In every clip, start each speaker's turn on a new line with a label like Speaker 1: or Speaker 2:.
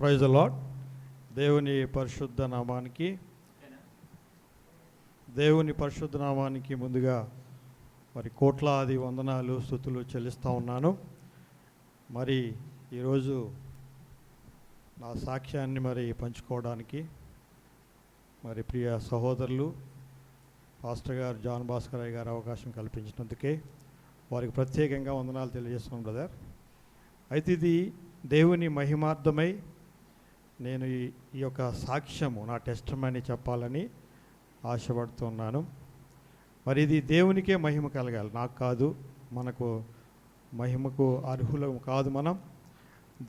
Speaker 1: Praise the lord. దేవుని పరిశుద్ధ నామానికి ముందుగా మరి కోట్లాది వందనాలు స్తుతులు చెల్లిస్తూ ఉన్నాను. మరి ఈరోజు నా సాక్ష్యాన్ని మరి పంచుకోవడానికి మరి ప్రియ సహోదరులు పాస్టర్ గారు జాన్ భాస్కర్ అయ్య గారు అవకాశం కల్పించినందుకే వారికి ప్రత్యేకంగా వందనాలు తెలియజేస్తున్నాను బ్రదర్. అయితే ఇది దేవుని మహిమార్థమై నేను ఈ యొక్క సాక్ష్యము నా టెస్టిమనీ చెప్పాలని ఆశపడుతున్నాను. మరి ఇది దేవునికే మహిమ కలగాలి, నాకు కాదు, మనకు మహిమకు అర్హులం కాదు. మనం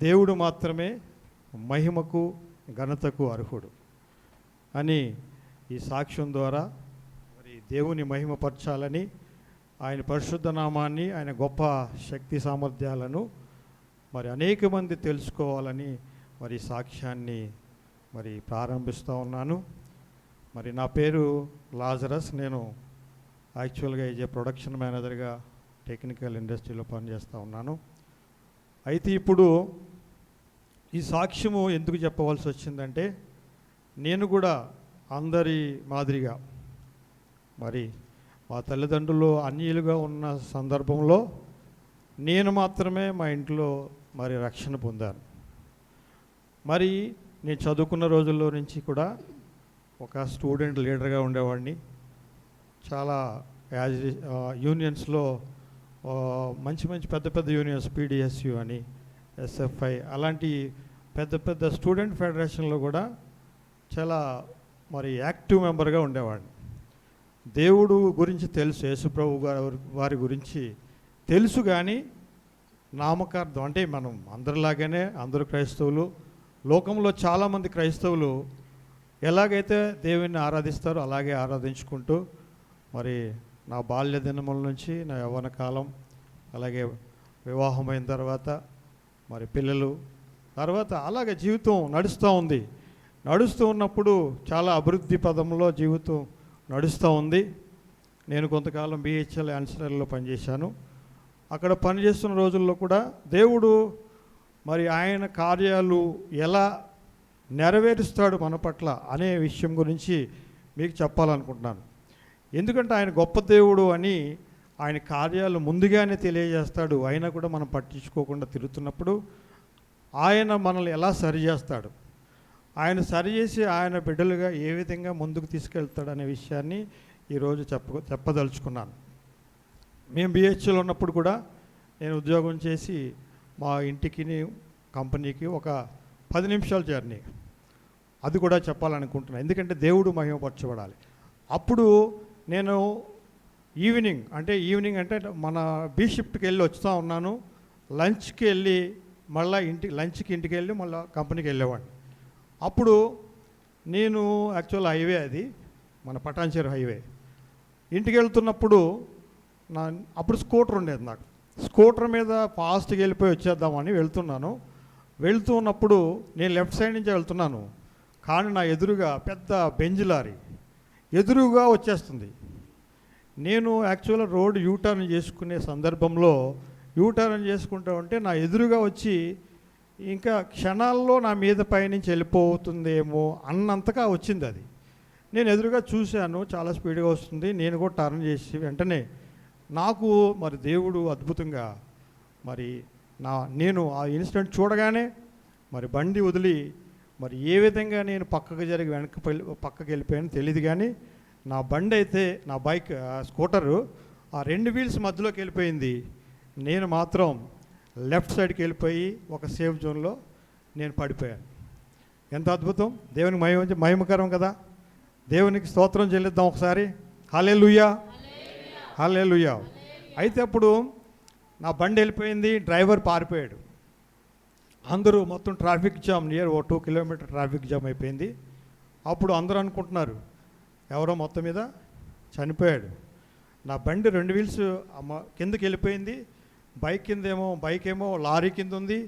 Speaker 1: దేవుడు మాత్రమే మహిమకు ఘనతకు అర్హుడు అని ఈ సాక్ష్యం ద్వారా మరి దేవుని మహిమపరచాలని, ఆయన పరిశుద్ధ నామాన్ని, ఆయన గొప్ప శక్తి సామర్థ్యాలను మరి అనేక మంది తెలుసుకోవాలని మరి సాక్ష్యాన్ని మరి ప్రారంభిస్తూ ఉన్నాను. మరి నా పేరు లాజరస్. నేను యాక్చువల్గా ప్రొడక్షన్ మేనేజర్గా టెక్నికల్ ఇండస్ట్రీలో పనిచేస్తూ ఉన్నాను. అయితే ఇప్పుడు ఈ సాక్ష్యము ఎందుకు చెప్పవలసి వచ్చిందంటే, నేను కూడా అందరి మాదిరిగా మరి మా తల్లిదండ్రులు అన్యులుగా ఉన్న సందర్భంలో నేను మాత్రమే మా ఇంట్లో మరి రక్షణ పొందాను. మరి నేను చదువుకున్న రోజుల్లో నుంచి కూడా ఒక స్టూడెంట్ లీడర్గా ఉండేవాడిని. చాలా యూనియన్స్లో మంచి పెద్ద యూనియన్స్, పీడిఎస్యు అని, ఎస్ఎఫ్ఐ అలాంటి పెద్ద స్టూడెంట్ ఫెడరేషన్లో కూడా చాలా మరి యాక్టివ్ మెంబర్గా ఉండేవాడిని. దేవుడు గురించి తెలుసు, యేసుప్రభు వారి గురించి తెలుసు, కానీ నామకార్థం అంటే మనం అందరిలాగానే అందరూ క్రైస్తవులు, లోకంలో చాలామంది క్రైస్తవులు ఎలాగైతే దేవుణ్ణి ఆరాధిస్తారో అలాగే ఆరాధించుకుంటూ మరి నా బాల్య దినముల నుంచి నా యవ్వన కాలం, అలాగే వివాహమైన తర్వాత మరి పిల్లలు తర్వాత అలాగే జీవితం నడుస్తూ ఉంది. నడుస్తూ ఉన్నప్పుడు చాలా అభివృద్ధి పదంలో జీవితం నడుస్తూ ఉంది. నేను కొంతకాలం బిహెచ్ఎల్ యాన్సనర్లో పనిచేశాను. అక్కడ పనిచేస్తున్న రోజుల్లో కూడా దేవుడు మరి ఆయన కార్యాలు ఎలా నెరవేరుస్తాడు మన పట్ల అనే విషయం గురించి మీకు చెప్పాలనుకుంటున్నాను. ఎందుకంటే ఆయన గొప్ప దేవుడు అని ఆయన కార్యాలు ముందుగానే తెలియజేస్తాడు. అయినా కూడా మనం పట్టించుకోకుండా తిరుగుతున్నప్పుడు ఆయన మనల్ని ఎలా సరిచేస్తాడు, ఆయన సరిచేసి ఆయన బిడ్డలుగా ఏ విధంగా ముందుకు తీసుకెళ్తాడు అనే విషయాన్ని ఈరోజు చెప్పదలుచుకున్నాను. మేము బిహెచ్లో ఉన్నప్పుడు కూడా నేను ఉద్యోగం చేసి మా ఇంటికి కంపెనీకి ఒక 10 నిమిషాల జర్నీ, అది కూడా చెప్పాలనుకుంటున్నాను. ఎందుకంటే దేవుడు మహిమపరచబడాలి. అప్పుడు నేను ఈవినింగ్ అంటే మన బీ షిఫ్ట్కి వెళ్ళి వస్తూ ఉన్నాను. లంచ్కి వెళ్ళి మళ్ళీ ఇంటికి వెళ్ళి మళ్ళీ కంపెనీకి వెళ్ళేవాడిని. అప్పుడు నేను యాక్చువల్ హైవే, అది మన పటాన్చేరు హైవే, ఇంటికి వెళ్తున్నప్పుడు అప్పుడు స్కూటర్ ఉండేది. నాకు స్కూటర్ మీద ఫాస్ట్గా వెళ్ళిపోయి వచ్చేద్దామని వెళ్తూ ఉన్నప్పుడు నేను లెఫ్ట్ సైడ్ నుంచి వెళ్తున్నాను, కానీ నా ఎదురుగా పెద్ద బెంజ్ లారీ ఎదురుగా వచ్చేస్తుంది. నేను యాక్చువల్గా రోడ్డు యూటర్న్ చేసుకునే సందర్భంలో యూటర్న్ చేసుకుంటూ ఉంటే నా ఎదురుగా వచ్చి ఇంకా క్షణాల్లో నా మీద పైనుంచి వెళ్ళిపోతుందేమో అన్నంతగా వచ్చింది. అది నేను ఎదురుగా చూశాను, చాలా స్పీడ్గా వస్తుంది. నేను కూడా టర్న్ చేసి వెంటనే నాకు మరి దేవుడు అద్భుతంగా మరి నేను ఆ ఇన్సిడెంట్ చూడగానే మరి బండి వదిలి మరి ఏ విధంగా నేను పక్కకు జరిగి పక్కకి వెళ్ళిపోయాను తెలియదు, కానీ నా బండి అయితే నా బైక్ స్కూటరు ఆ 2 వీల్స్ మధ్యలోకి వెళ్ళిపోయింది. నేను మాత్రం లెఫ్ట్ సైడ్కి వెళ్ళిపోయి ఒక సేఫ్ జోన్లో నేను పడిపోయాను. ఎంత అద్భుతం! దేవునికి మహిమకరం కదా. దేవునికి స్తోత్రం చెల్లిద్దాం ఒకసారి. హల్లెలూయా, హల్లెలూయా. అయితే అప్పుడు నా బండి వెళ్ళిపోయింది, డ్రైవర్ పారిపోయాడు. అందరూ మొత్తం traffic jam, near 2 kilometre traffic jam అయిపోయింది. అప్పుడు అందరూ అనుకుంటున్నారు ఎవరో మొత్తం మీద చనిపోయాడు. నా బండి 2 వీల్స్ కిందకి వెళ్ళిపోయింది, బైక్ ఏమో లారీ కింద ఉంది.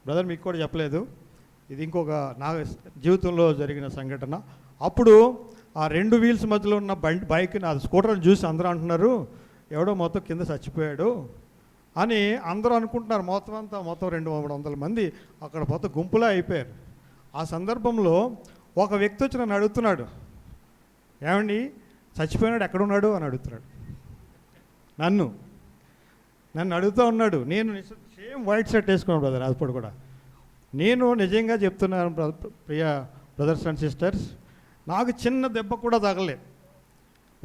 Speaker 1: బ్రదర్, మీకు కూడా చెప్పలేదు, ఇది ఇంకొక నా జీవితంలో జరిగిన సంఘటన. అప్పుడు ఆ 2 వీల్స్ మధ్యలో ఉన్న బైక్, నా స్కూటర్ని చూసి అందరూ అంటున్నారు ఎవడో మొత్తం కింద చచ్చిపోయాడు అని అందరూ అనుకుంటున్నారు. మొత్తం 200-300 మంది అక్కడ మొత్తం గుంపులా అయిపోయారు. ఆ సందర్భంలో ఒక వ్యక్తి వచ్చి నన్ను అడుగుతున్నాడు, ఏమండి చచ్చిపోయినాడు ఎక్కడున్నాడు అని అడుగుతున్నాడు. నన్ను అడుగుతూ ఉన్నాడు. నేను సేమ్ వైట్ షర్ట్ వేసుకున్నాను బ్రదర్, అప్పుడు కూడా నేను నిజంగా చెప్తున్నాను ప్రియ బ్రదర్స్ అండ్ సిస్టర్స్, నాకు చిన్న దెబ్బ కూడా తగలేదు.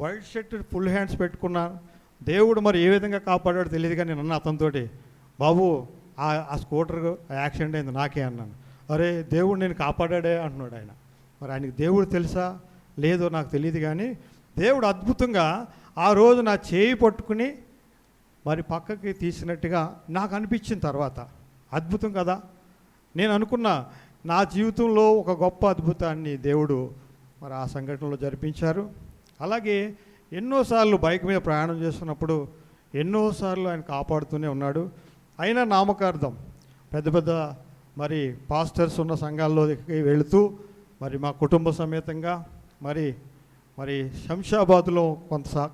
Speaker 1: వైట్ షర్ట్ ఫుల్ హ్యాండ్స్ పెట్టుకున్నాను. దేవుడు మరి ఏ విధంగా కాపాడాడో తెలియదు, కానీ నేను అన్న అతనితోటి, బాబు ఆ స్కూటర్ యాక్సిడెంట్ అయింది నాకే అన్నాను. అరే దేవుడు నేను కాపాడాడే అంటున్నాడు ఆయన. మరి ఆయనకి దేవుడు తెలుసా లేదో నాకు తెలియదు, కానీ దేవుడు అద్భుతంగా ఆ రోజు నా చేయి పట్టుకుని మరి పక్కకి తీసినట్టుగా నాకు అనిపించిన తర్వాత, అద్భుతం కదా. నేను అనుకున్నా నా జీవితంలో ఒక గొప్ప అద్భుతాన్ని దేవుడు మరి ఆ సంఘటనలో జరిపించారు. అలాగే ఎన్నోసార్లు బైక్ మీద ప్రయాణం చేస్తున్నప్పుడు ఎన్నోసార్లు ఆయన కాపాడుతూనే ఉన్నాడు. అయినా నామకార్థం పెద్ద మరి పాస్టర్స్ ఉన్న సంఘాల్లోకి వెళుతూ మరి మా కుటుంబ సమేతంగా మరి శంషాబాద్లో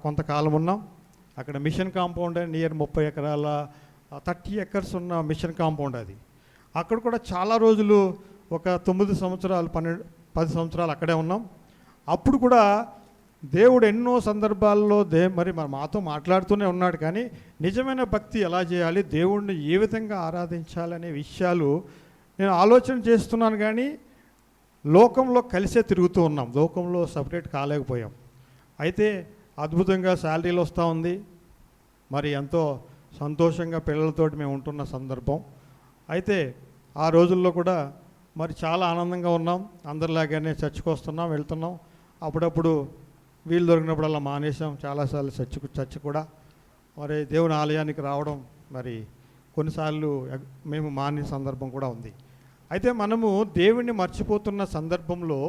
Speaker 1: కొంతకాలం ఉన్నాం. అక్కడ మిషన్ కాంపౌండ్ అని నియర్ 30 ఎకరాల 30 ఎకర్స్ ఉన్న మిషన్ కాంపౌండ్ అది. అక్కడ కూడా చాలా రోజులు ఒక 9 సంవత్సరాలు 10 సంవత్సరాలు అక్కడే ఉన్నాం. అప్పుడు కూడా దేవుడు ఎన్నో సందర్భాల్లో మరి మాతో మాట్లాడుతూనే ఉన్నాడు. కానీ నిజమైన భక్తి ఎలా చేయాలి, దేవుడిని ఏ విధంగా ఆరాధించాలనే విషయాలు నేను ఆలోచన చేస్తున్నాను. కానీ లోకంలో కలిసే తిరుగుతూ ఉన్నాం, లోకంలో సపరేట్ కాలేకపోయాం. అయితే అద్భుతంగా శాలరీలు వస్తూ ఉంది. మరి ఎంతో సంతోషంగా పిల్లలతోటి మేము ఉంటున్న సందర్భం. అయితే ఆ రోజుల్లో కూడా మరి చాలా ఆనందంగా ఉన్నాం. అందరిలాగానే చర్చికి వస్తున్నాం, వెళ్తున్నాం. అప్పుడప్పుడు వీలు దొరికినప్పుడల్లా మానేసాం. చాలాసార్లు చర్చి కూడా మరి దేవుని ఆలయానికి రావడం మరి కొన్నిసార్లు మేము మానే సందర్భం కూడా ఉంది. అయితే మనము దేవుణ్ణి మర్చిపోతున్న సందర్భంలో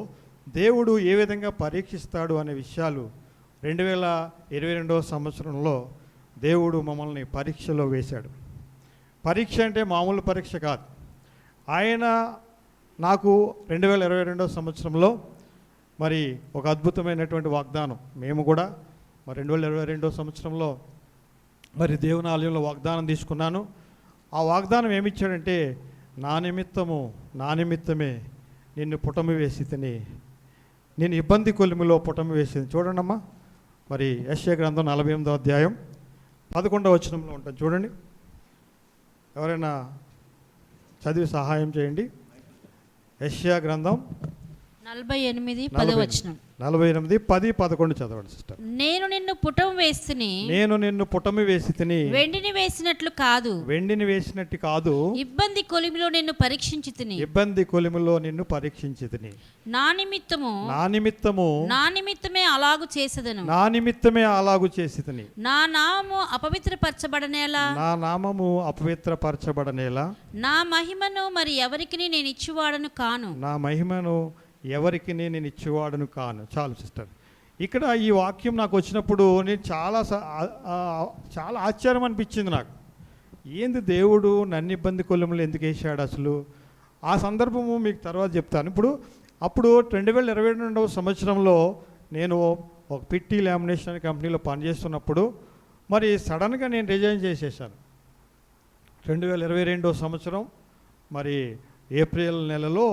Speaker 1: దేవుడు ఏ విధంగా పరీక్షిస్తాడు అనే విషయాలు 2022వ సంవత్సరంలో దేవుడు మమ్మల్ని పరీక్షలో వేశాడు. పరీక్ష అంటే మామూలు పరీక్ష కాదు. ఆయన నాకు 2022వ సంవత్సరంలో మరి ఒక అద్భుతమైనటువంటి వాగ్దానం, మేము కూడా మరి 2022వ సంవత్సరంలో మరి దేవుని ఆలయంలో వాగ్దానం తీసుకున్నాను. ఆ వాగ్దానం ఏమిచ్చాడంటే, నా నిమిత్తమే నిన్ను పుటమి వేసి తిని, నేను ఇబ్బంది కొలిమిలో పుటమి వేసింది. చూడండమ్మా, మరి యెషయా గ్రంథం 48వ అధ్యాయం 11వ వచనంలో ఉంటుంది. చూడండి, ఎవరైనా చదివి సహాయం చేయండి. యెషయా గ్రంథం
Speaker 2: 48:10 వచనం.
Speaker 1: 48, 10, 11 చదవండి సిస్టర్.
Speaker 2: నేను నిన్ను పుటమి వేసి తిని వెండిని వేసినట్టు కాదు ఇబ్బంది కొలిమిలో నిన్ను పరీక్షించి తిని నా నిమిత్తమే అలాగు చేసి తిని నా నామము అపవిత్రపరచబడనేలా నా మహిమను మరి ఎవరికి నేను ఇచ్చేవాడను కాను. చాలు సిస్టర్. ఇక్కడ ఈ వాక్యం నాకు వచ్చినప్పుడు నేను చాలా ఆశ్చర్యం అనిపించింది నాకు. ఏంది దేవుడు నన్ను ఇబ్బంది కొలములు ఎందుకు వేసాడు అసలు? ఆ సందర్భము మీకు తర్వాత చెప్తాను. అప్పుడు 2022వ సంవత్సరంలో నేను ఒక పిట్టి లామినేషన్ కంపెనీలో పనిచేస్తున్నప్పుడు మరి సడన్గా నేను రిజైన్ చేసేసాను. 2022వ సంవత్సరం మరి ఏప్రిల్ నెలలో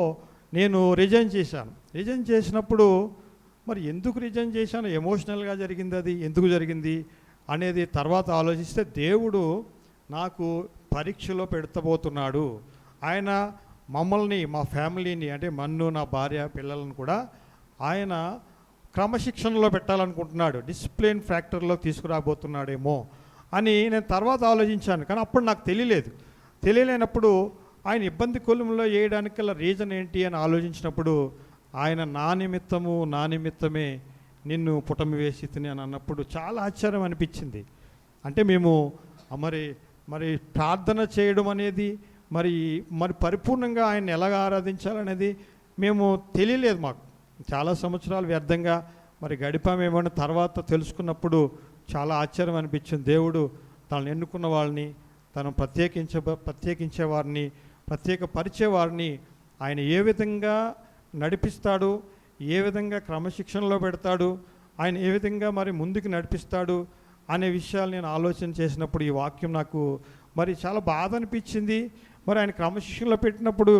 Speaker 2: నేను రిజైన్ చేశాను. రిజైన్ చేసినప్పుడు మరి ఎందుకు రిజైన్ చేశాను, ఎమోషనల్గా జరిగింది, అది ఎందుకు జరిగింది అనేది తర్వాత ఆలోచిస్తే దేవుడు నాకు పరీక్షలో పెడతబోతున్నాడు. ఆయన మమ్మల్ని, మా ఫ్యామిలీని, అంటే మన్ను, నా భార్య, పిల్లలను కూడా ఆయన క్రమశిక్షణలో పెట్టాలనుకుంటున్నాడు, డిసిప్లిన్ ఫ్యాక్టర్లో తీసుకురాబోతున్నాడేమో అని నేను తర్వాత ఆలోచించాను. కానీ అప్పుడు నాకు తెలియలేనప్పుడు ఆయన ఇబ్బంది కొలుములో వేయడానికి గల రీజన్ ఏంటి అని ఆలోచించినప్పుడు ఆయన నా నిమిత్తమే నిన్ను పుటమి వేసి తిని అని అన్నప్పుడు చాలా ఆశ్చర్యం అనిపించింది. అంటే మేము మరి ప్రార్థన చేయడం అనేది మరి పరిపూర్ణంగా ఆయన ఎలాగ ఆరాధించాలనేది మేము తెలియలేదు. మాకు చాలా సంవత్సరాలు వ్యర్థంగా మరి గడిపామేమో తర్వాత తెలుసుకున్నప్పుడు చాలా ఆశ్చర్యం అనిపించింది. దేవుడు తనను ఎన్నుకున్న వాళ్ళని, తను ప్రత్యేకించే వారిని, ప్రత్యేకపరిచే వారిని ఆయన ఏ విధంగా నడిపిస్తాడు, ఏ విధంగా క్రమశిక్షణలో పెడతాడు, ఆయన ఏ విధంగా మరి ముందుకు నడిపిస్తాడు అనే విషయాలు నేను ఆలోచన చేసినప్పుడు ఈ వాక్యం నాకు మరి చాలా బాధ అనిపించింది. మరి ఆయన క్రమశిక్షణలో పెట్టినప్పుడు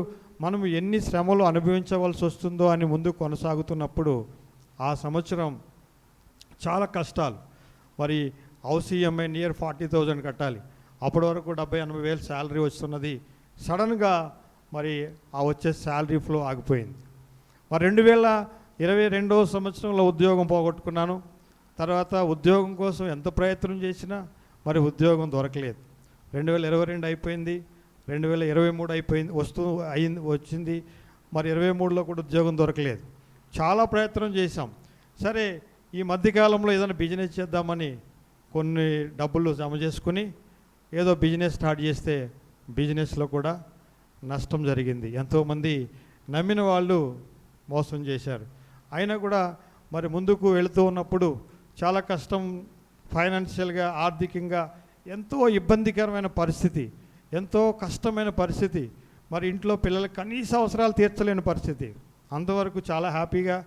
Speaker 2: మనం ఎన్ని శ్రమలు అనుభవించవలసి వస్తుందో అని ముందు కొనసాగుతున్నప్పుడు ఆ సంవత్సరం చాలా కష్టాలు. మరి హౌస్ ఈఎంఐ నియర్ 40,000 కట్టాలి. అప్పటి వరకు 70-80 వేలు శాలరీ వస్తున్నది. సడన్గా మరి ఆ వచ్చే శాలరీ ఫ్లో ఆగిపోయింది. మరి 2022 సంవత్సరంలో ఉద్యోగం పోగొట్టుకున్నాను. తర్వాత ఉద్యోగం కోసం ఎంత ప్రయత్నం చేసినా మరి ఉద్యోగం దొరకలేదు. 2022 అయిపోయింది, 2023 అయిపోయింది, వచ్చింది. మరి 23లో కూడా ఉద్యోగం దొరకలేదు. చాలా ప్రయత్నం చేశాం. సరే ఈ మధ్యకాలంలో ఏదైనా బిజినెస్ చేద్దామని కొన్ని డబ్బులు జమ చేసుకుని ఏదో బిజినెస్ స్టార్ట్ చేస్తే బిజినెస్లో కూడా నష్టం జరిగింది. ఎంతోమంది నమ్మిన వాళ్ళు మోసం చేశారు. అయినా కూడా మరి ముందుకు వెళుతూ ఉన్నప్పుడు చాలా కష్టం, ఫైనాన్షియల్గా ఆర్థికంగా ఎంతో ఇబ్బందికరమైన పరిస్థితి, ఎంతో కష్టమైన పరిస్థితి. మరి ఇంట్లో పిల్లలకు కనీస అవసరాలు తీర్చలేని పరిస్థితి. అంతవరకు చాలా హ్యాపీగా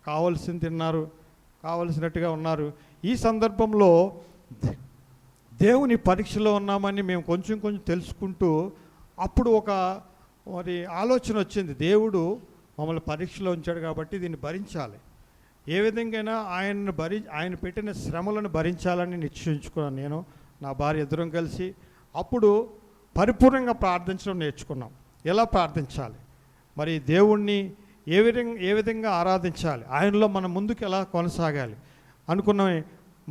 Speaker 2: కావాల్సింది తిన్నారు, కావలసినట్టుగా ఉన్నారు. ఈ సందర్భంలో దేవుని పరీక్షలో ఉన్నామని మేము కొంచెం కొంచెం తెలుసుకుంటూ అప్పుడు ఒక మరి ఆలోచన వచ్చింది. దేవుడు మమ్మల్ని పరీక్షలో ఉంచాడు కాబట్టి దీన్ని భరించాలి, ఏ విధంగా ఆయన పెట్టిన శ్రమలను భరించాలని నిశ్చయించుకున్నాను. నేను నా భార్య ఇద్దరం కలిసి అప్పుడు పరిపూర్ణంగా ప్రార్థించడం నేర్చుకున్నాం. ఎలా ప్రార్థించాలి, మరి దేవుణ్ణి ఏ విధంగా ఆరాధించాలి, ఆయనలో మనం ముందుకు ఎలా కొనసాగాలి అనుకున్నామే.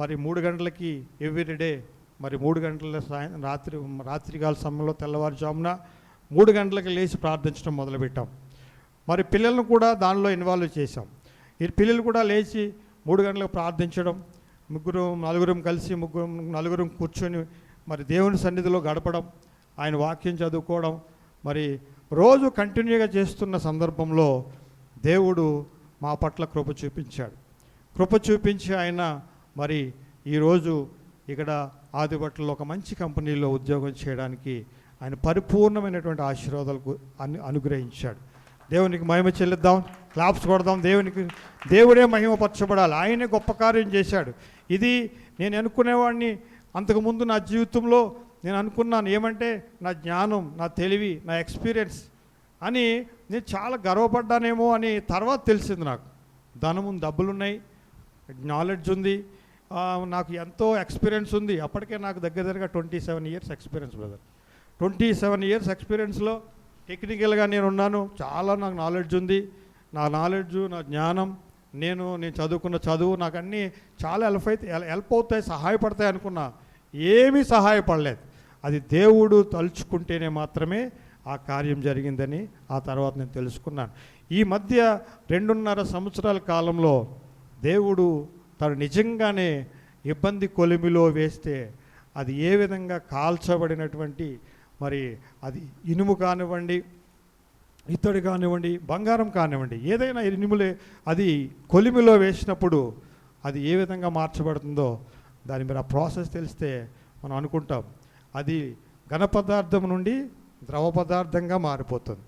Speaker 2: మరి 3 గంటలకి ఎవ్రీడే, మరి 3 గంటల రాత్రికాల సమయంలో తెల్లవారుజామున 3 గంటలకు లేచి ప్రార్థించడం మొదలుపెట్టాం. మరి పిల్లలను కూడా దానిలో ఇన్వాల్వ్ చేశాం. ఈ పిల్లలు కూడా లేచి 3 గంటలకు ప్రార్థించడం, నలుగురం కూర్చొని మరి దేవుని సన్నిధిలో గడపడం, ఆయన వాక్యం చదువుకోవడం, మరి రోజు కంటిన్యూగా చేస్తున్న సందర్భంలో దేవుడు మా పట్ల కృప చూపించాడు. కృప చూపించి ఆయన మరి ఈరోజు ఇక్కడ ఆదిబట్లలో ఒక మంచి కంపెనీలో ఉద్యోగం చేయడానికి ఆయన పరిపూర్ణమైనటువంటి ఆశీర్వాదాలకు అనుగ్రహించాడు. దేవునికి మహిమ చెల్లిద్దాం, క్లాప్స్ కొడదాం. దేవుడే మహిమపరచబడాలి. ఆయనే గొప్ప కార్యం చేశాడు. ఇది నేను అనుకునేవాడిని. అంతకుముందు నా జీవితంలో నేను అనుకున్నాను ఏమంటే నా జ్ఞానం, నా తెలివి, నా ఎక్స్పీరియన్స్ అని నేను చాలా గర్వపడ్డానేమో అని తర్వాత తెలిసింది. నాకు ధనం, డబ్బులున్నాయి, నాలెడ్జ్ ఉంది, నాకు ఎంతో ఎక్స్పీరియన్స్ ఉంది. అప్పటికే నాకు దగ్గరగా 27 ఇయర్స్ ఎక్స్పీరియన్స్ బ్రదర్. 27 ఇయర్స్ ఎక్స్పీరియన్స్లో టెక్నికల్గా నేను ఉన్నాను. చాలా నాకు నాలెడ్జ్ ఉంది. నా నాలెడ్జు, నా జ్ఞానం, నేను చదువుకున్న చదువు నాకు అన్నీ చాలా హెల్ప్ అవుతాయి, సహాయపడతాయి అనుకున్నా. ఏమీ సహాయపడలేదు. అది దేవుడు తలుచుకుంటేనే మాత్రమే ఆ కార్యం జరిగిందని ఆ తర్వాత నేను తెలుసుకున్నాను. ఈ మధ్య 2.5 సంవత్సరాల కాలంలో దేవుడు తను నిజంగానే ఇబ్బంది కొలిమిలో వేస్తే అది ఏ విధంగా కాల్చబడినటువంటి, మరి అది ఇనుము కానివ్వండి, ఇత్తడి కానివ్వండి, బంగారం కానివ్వండి, ఏదైనా ఇనుములే అది కొలిమిలో వేసినప్పుడు అది ఏ విధంగా మార్చబడుతుందో దాని మీద ఆ ప్రాసెస్ తెలిస్తే మనం అనుకుంటాం అది ఘన పదార్థం నుండి ద్రవ పదార్థంగా మారిపోతుంది.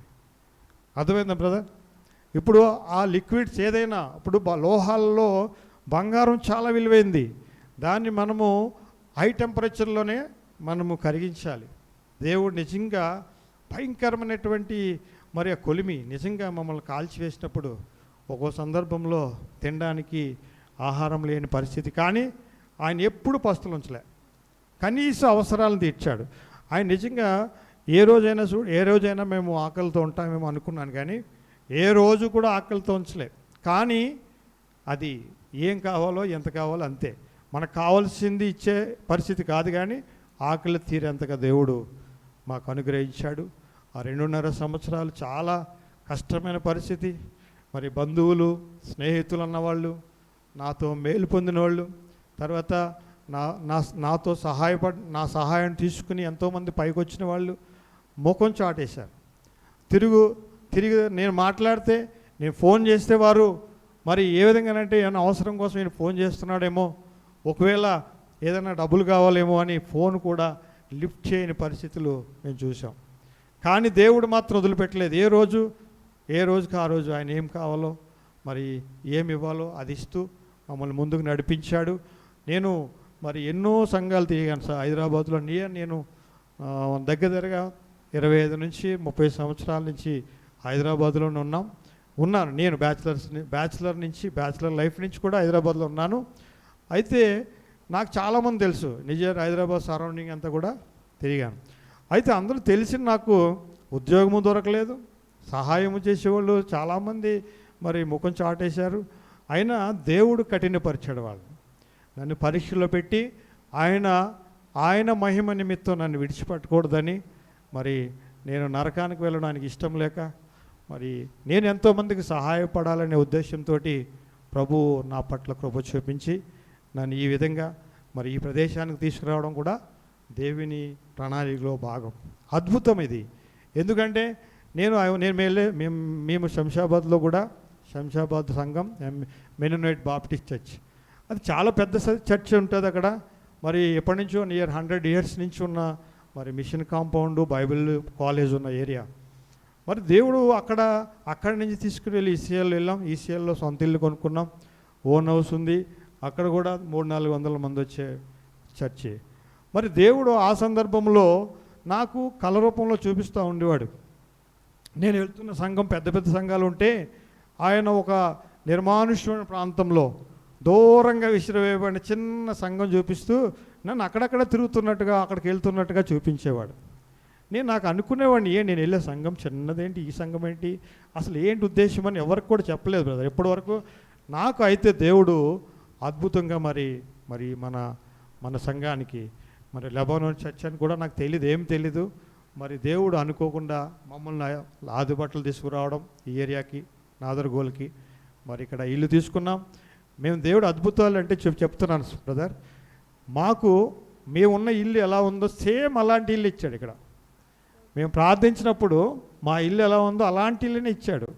Speaker 2: అర్థమైందా బ్రదర్? ఇప్పుడు ఆ లిక్విడ్స్ ఏదైనా, ఇప్పుడు లోహాల్లో బంగారం చాలా విలువైంది. దాన్ని మనము హై టెంపరేచర్లోనే మనము కరిగించాలి. దేవుడు నిజంగా భయంకరమైనటువంటి మరి ఆ కొలిమి నిజంగా మమ్మల్ని కాల్చివేసినప్పుడు ఒక్కో సందర్భంలో తినడానికి ఆహారం లేని పరిస్థితి. కానీ ఆయన ఎప్పుడు పస్తులు ఉంచలే, కనీస అవసరాలను తీర్చాడు. ఆయన నిజంగా ఏ రోజైనా మేము ఆకలితో ఉంటామేమో అనుకున్నాను, కానీ ఏ రోజు కూడా ఆకలితో ఉంచలే. కానీ అది ఏం కావాలో ఎంత కావాలో అంతే, మనకు కావాల్సింది ఇచ్చే పరిస్థితి కాదు, కానీ ఆకలి తీరేంతగా దేవుడు మాకు అనుగ్రహించాడు. ఆ 2.5 సంవత్సరాలు చాలా కష్టమైన పరిస్థితి. మరి బంధువులు, స్నేహితులు అన్నవాళ్ళు, నాతో మేలు పొందిన వాళ్ళు, తర్వాత నాతో నా సహాయం తీసుకుని ఎంతోమంది పైకి వచ్చిన వాళ్ళు ముఖం చాటేశారు. తిరిగి నేను మాట్లాడితే, నేను ఫోన్ చేస్తే వారు మరి ఏ విధంగానంటే ఏమైనా అవసరం కోసం నేను ఫోన్ చేస్తున్నాడేమో, ఒకవేళ ఏదైనా డబ్బులు కావాలేమో అని ఫోన్ కూడా లిఫ్ట్ చేయని పరిస్థితులు మేము చూసాం. కానీ దేవుడు మాత్రం వదిలిపెట్టలేదు. ఏ రోజుకి ఆ రోజు ఆయన ఏం కావాలో, మరి ఏమి ఇవ్వాలో అది ఇస్తూ మమ్మల్ని ముందుకు నడిపించాడు. నేను మరి ఎన్నో సంఘాలు తిరిగాను సార్ హైదరాబాద్లో. నేను దగ్గర దగ్గరగా 25 నుంచి 30 సంవత్సరాల నుంచి హైదరాబాద్లోనే ఉన్నాను. నేను బ్యాచిలర్ లైఫ్ నుంచి కూడా హైదరాబాద్లో ఉన్నాను. అయితే నాకు చాలామంది తెలుసు, నిజానికి హైదరాబాద్ సరౌండింగ్ అంతా కూడా తిరిగాను. అయితే అందరూ తెలిసి నాకు ఉద్యోగము దొరకలేదు, సహాయము చేసేవాళ్ళు చాలామంది మరి ముఖం చాటేశారు. అయినా దేవుడు కఠినపరిచాడు వాళ్ళు. నన్ను పరీక్షలో పెట్టి ఆయన మహిమ నిమిత్తం నన్ను విడిచిపెట్టకూడదని, మరి నేను నరకానికి వెళ్ళడానికి ఇష్టం లేక, మరి నేను ఎంతోమందికి సహాయపడాలనే ఉద్దేశంతో ప్రభు నా పట్ల కృప చూపించి నన్ను ఈ విధంగా మరి ఈ ప్రదేశానికి తీసుకురావడం కూడా దేవుని ప్రణాళికలో భాగం. అద్భుతం ఇది. ఎందుకంటే మేము శంషాబాద్లో కూడా శంషాబాద్ సంఘం మెనోనైట్ బాప్టిస్ట్ చర్చ్, అది చాలా పెద్ద చర్చ్ ఉంటుంది అక్కడ. మరి ఎప్పటి నుంచో నియర్ 100 years నుంచి ఉన్న మరి మిషన్ కాంపౌండ్, బైబిల్ కాలేజ్ ఉన్న ఏరియా. మరి దేవుడు అక్కడి నుంచి తీసుకుని వెళ్ళి ఈసీఎల్ వెళ్ళాం. ఈసీఎల్లో సొంత ఇల్లు కొనుక్కున్నాం, ఓన్ హౌస్ ఉంది. అక్కడ కూడా 300-400 మంది వచ్చే చర్చి. మరి దేవుడు ఆ సందర్భంలో నాకు కళ రూపంలో చూపిస్తూ ఉండేవాడు. నేను వెళ్తున్న సంఘం పెద్ద సంఘాలు ఉంటే ఆయన ఒక నిర్మానుష్యమైన ప్రాంతంలో దూరంగా విసిరివేయబడిన చిన్న సంఘం చూపిస్తూ నన్ను అక్కడక్కడ తిరుగుతున్నట్టుగా, అక్కడికి వెళ్తున్నట్టుగా చూపించేవాడు. నాకు అనుకునేవాడిని, నేను వెళ్ళే సంఘం చిన్నదేంటి, ఈ సంఘం ఏంటి, అసలు ఏంటి ఉద్దేశం అని ఎవరికి కూడా చెప్పలేదు బ్రదర్ ఎప్పటి వరకు. నాకు అయితే దేవుడు అద్భుతంగా మరి మన సంఘానికి మరి లెబానోన్ చర్చ్ అని కూడా నాకు ఏం తెలీదు. మరి దేవుడు అనుకోకుండా మమ్మల్ని ఆదిబట్టలు తీసుకురావడం ఈ ఏరియాకి, నాదర్గోల్కి, మరి ఇక్కడ ఇల్లు తీసుకున్నాం. మేము దేవుడు అద్భుతాలు అంటే చెప్తున్నాను బ్రదర్. మేమున్న ఇల్లు ఎలా ఉందో సేమ్ అలాంటి ఇల్లు ఇచ్చాడు ఇక్కడ. మేము ప్రార్థించినప్పుడు మా ఇల్లు ఎలా ఉందో అలాంటి ఇల్లునే ఇచ్చాడు.